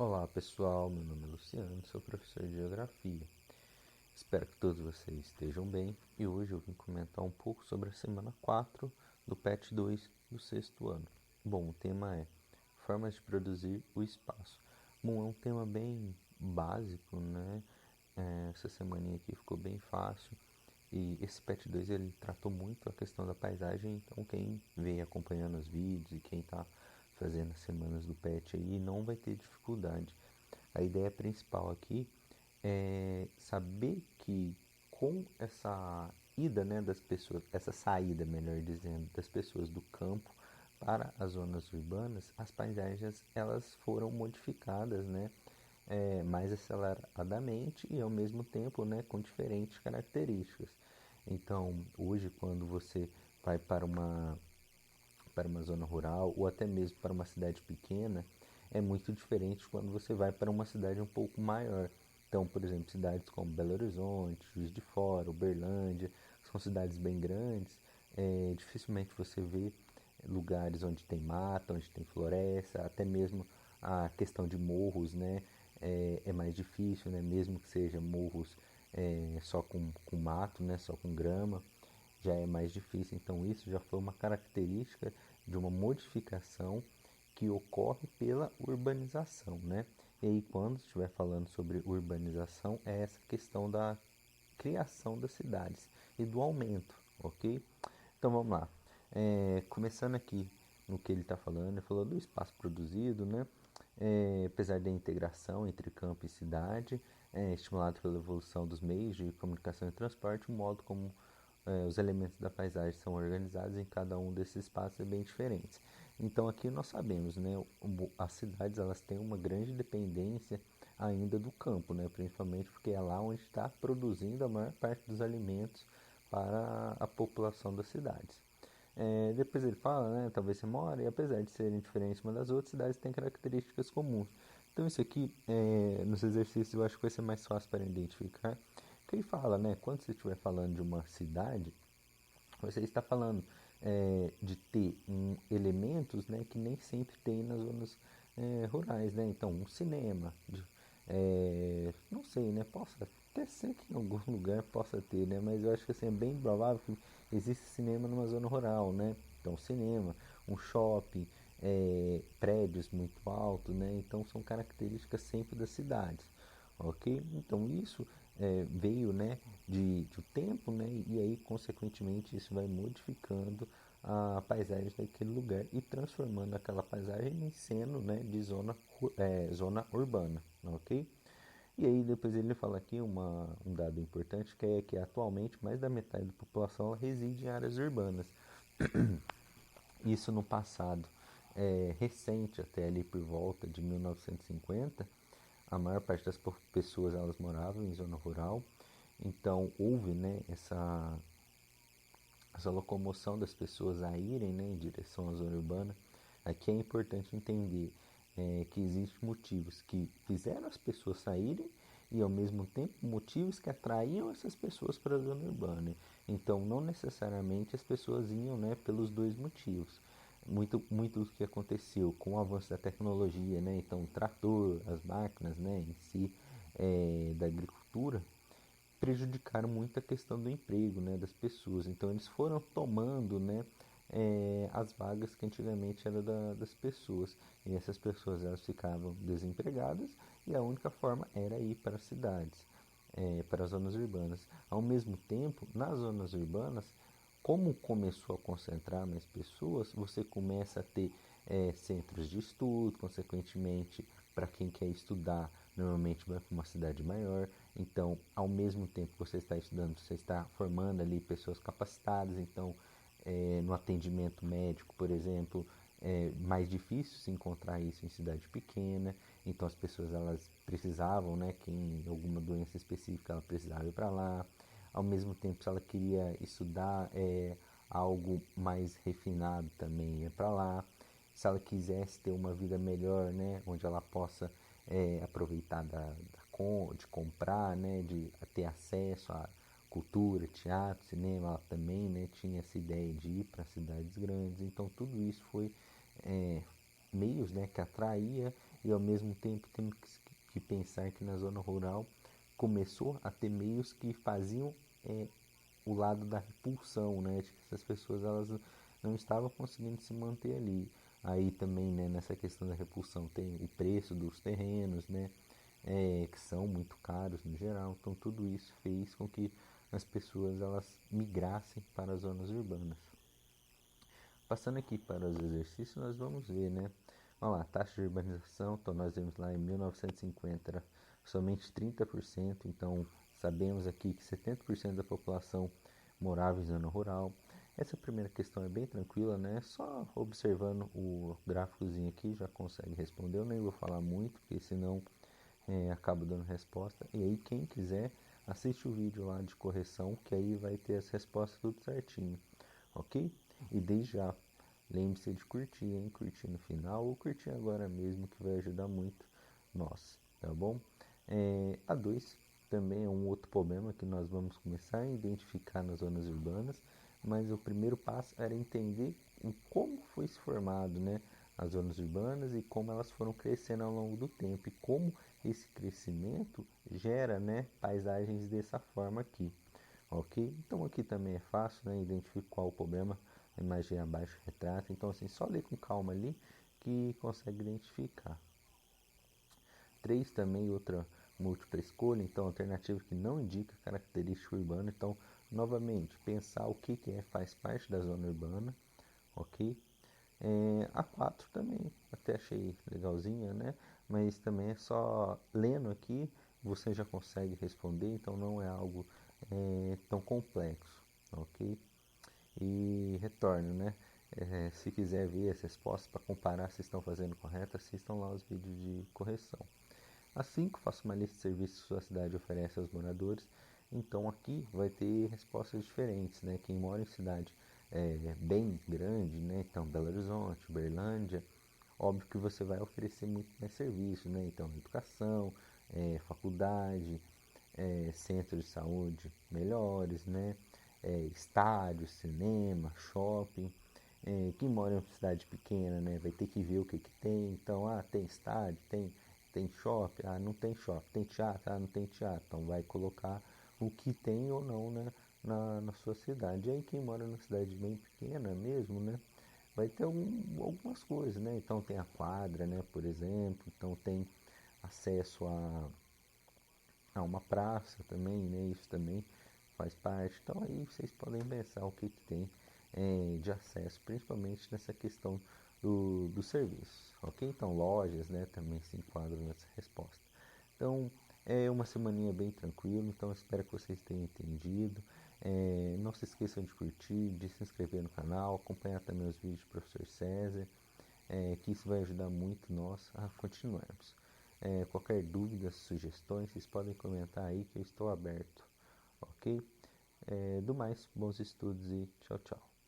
Olá pessoal, meu nome é Luciano, sou professor de Geografia. Espero que todos vocês estejam bem e hoje eu vim comentar um pouco sobre a semana 4 do PET 2 do sexto ano. Bom, o tema é formas de produzir o espaço. Bom, é um tema bem básico, né? Essa semaninha aqui ficou bem fácil e esse PET 2 ele tratou muito a questão da paisagem, então quem vem acompanhando os vídeos e quem está fazendo as semanas do PET aí não vai ter dificuldade. A ideia principal aqui é saber que com essa ida, né, das pessoas, essa saída, melhor dizendo, das pessoas do campo para as zonas urbanas, as paisagens elas foram modificadas, né, mais aceleradamente e ao mesmo tempo, né, com diferentes características. Então, hoje, quando você vai para uma zona rural ou até mesmo para uma cidade pequena, é muito diferente quando você vai para uma cidade um pouco maior. Então, por exemplo, cidades como Belo Horizonte, Juiz de Fora, Uberlândia, são cidades bem grandes. Dificilmente você vê lugares onde tem mata, onde tem floresta, até mesmo a questão de morros, né? É mais difícil, né? Mesmo que seja morros só com mato, né? Só com grama já é mais difícil. Então, isso já foi uma característica de uma modificação que ocorre pela urbanização, né? E aí, quando estiver falando sobre urbanização, é essa questão da criação das cidades e do aumento, ok? Então, vamos lá. Começando aqui no que ele está falando, ele falou do espaço produzido, né? Apesar da integração entre campo e cidade, estimulado pela evolução dos meios de comunicação e transporte, o modo como os elementos da paisagem são organizados em cada um desses espaços é bem diferente. Então aqui nós sabemos, né, as cidades elas têm uma grande dependência ainda do campo, né, principalmente porque é lá onde está produzindo a maior parte dos alimentos para a população das cidades. Depois ele fala, né, talvez você mora, e apesar de serem diferentes uma das outras, cidades têm características comuns. Então isso aqui, nos exercícios, eu acho que vai ser mais fácil para identificar. Que ele fala, né, quando você estiver falando de uma cidade, você está falando de ter elementos, né, que nem sempre tem nas zonas rurais, né? Então, um cinema, não sei, né? Possa até ser que em algum lugar possa ter, né? Mas eu acho que assim, é bem provável que existe cinema numa zona rural, né? Então, cinema, um shopping, prédios muito altos, né? Então, são características sempre das cidades, ok? Então, isso veio, né, de tempo, né? E aí, consequentemente, isso vai modificando a paisagem daquele lugar e transformando aquela paisagem em seno, né, de zona urbana, ok? E aí depois ele fala aqui um dado importante que é que atualmente mais da metade da população reside em áreas urbanas. Isso no passado recente, até ali por volta de 1950, a maior parte das pessoas elas moravam em zona rural. Então houve, né, essa locomoção das pessoas a irem, né, em direção à zona urbana. Aqui é importante entender que existem motivos que fizeram as pessoas saírem e ao mesmo tempo motivos que atraíam essas pessoas para a zona urbana. Então não necessariamente as pessoas iam, né, pelos dois motivos. Muito do que aconteceu com o avanço da tecnologia, né, então o trator, as máquinas, né, em si, da agricultura, prejudicaram muito a questão do emprego, né, das pessoas. Então eles foram tomando, né, as vagas que antigamente eram das pessoas. E essas pessoas elas ficavam desempregadas e a única forma era ir para as cidades, para as zonas urbanas. Ao mesmo tempo, nas zonas urbanas, como começou a concentrar mais pessoas, você começa a ter centros de estudo, consequentemente, para quem quer estudar, normalmente vai para uma cidade maior. Então, ao mesmo tempo que você está estudando, você está formando ali pessoas capacitadas. Então, no atendimento médico, por exemplo, é mais difícil se encontrar isso em cidade pequena. Então, as pessoas elas precisavam, né, que em alguma doença específica ela precisava ir para lá. Ao mesmo tempo, se ela queria estudar algo mais refinado, também ia para lá. Se ela quisesse ter uma vida melhor, né, onde ela possa aproveitar de comprar, né, de ter acesso a cultura, teatro, cinema, ela também, né, tinha essa ideia de ir para cidades grandes. Então tudo isso foi é, meios, né, que atraía e ao mesmo tempo temos que pensar que na zona rural começou a ter meios que faziam o lado da repulsão, né? De que essas pessoas elas não estavam conseguindo se manter ali. Aí também, né, nessa questão da repulsão tem o preço dos terrenos, né? Que são muito caros no geral. Então tudo isso fez com que as pessoas elas migrassem para as zonas urbanas. Passando aqui para os exercícios, nós vamos ver, né? Olha lá, taxa de urbanização, então nós vemos lá em 1950 era somente 30%, então sabemos aqui que 70% da população morava em zona rural. Essa primeira questão é bem tranquila, né? Só observando o gráficozinho aqui já consegue responder. Eu nem vou falar muito, porque senão acabo dando resposta. E aí quem quiser, assiste o vídeo lá de correção, que aí vai ter as respostas tudo certinho, ok? E desde já, lembre-se de curtir, hein? Curtir no final ou curtir agora mesmo, que vai ajudar muito nós, tá bom? A 2 também é um outro problema que nós vamos começar a identificar nas zonas urbanas, mas o primeiro passo era entender como foi se formado, né, as zonas urbanas e como elas foram crescendo ao longo do tempo e como esse crescimento gera, né, paisagens dessa forma aqui, ok? Então aqui também é fácil, né, identificar qual o problema, a imagem abaixo retrata, então assim, só ler com calma ali que consegue identificar. 3 também, outra múltipla escolha, então alternativa que não indica característica urbana, então novamente, pensar o que faz parte da zona urbana, ok? A 4 também, até achei legalzinha, né? Mas também é só lendo aqui, você já consegue responder, então não é algo tão complexo, ok? E retorno, né? Se quiser ver as respostas para comparar se estão fazendo correto, assistam lá os vídeos de correção. A 5, faça uma lista de serviços que sua cidade oferece aos moradores. Então aqui vai ter respostas diferentes, né? Quem mora em cidade bem grande, né? Então Belo Horizonte, Uberlândia, óbvio que você vai oferecer muito mais serviço, né? Então educação, faculdade, centros de saúde melhores, né? Estádio, cinema, shopping. Quem mora em uma cidade pequena, né, vai ter que ver o que tem. Então, tem estádio, tem shopping, não tem shopping, tem teatro, não tem teatro. Então vai colocar o que tem ou não, né, na sua cidade. E aí quem mora numa cidade bem pequena mesmo, né, vai ter algumas coisas, né? Então tem a quadra, né, por exemplo. Então tem acesso a uma praça também, né? Isso também faz parte. Então aí vocês podem pensar o que tem de acesso, principalmente nessa questão do serviço, ok? Então lojas, né, também se enquadram nessa resposta. Então é uma semaninha bem tranquila, então espero que vocês tenham entendido. Não se esqueçam de curtir, de se inscrever no canal, acompanhar também os vídeos do professor César, que isso vai ajudar muito nós a continuarmos. Qualquer dúvida, sugestões, vocês podem comentar aí que eu estou aberto, ok? Do mais, bons estudos e tchau, tchau.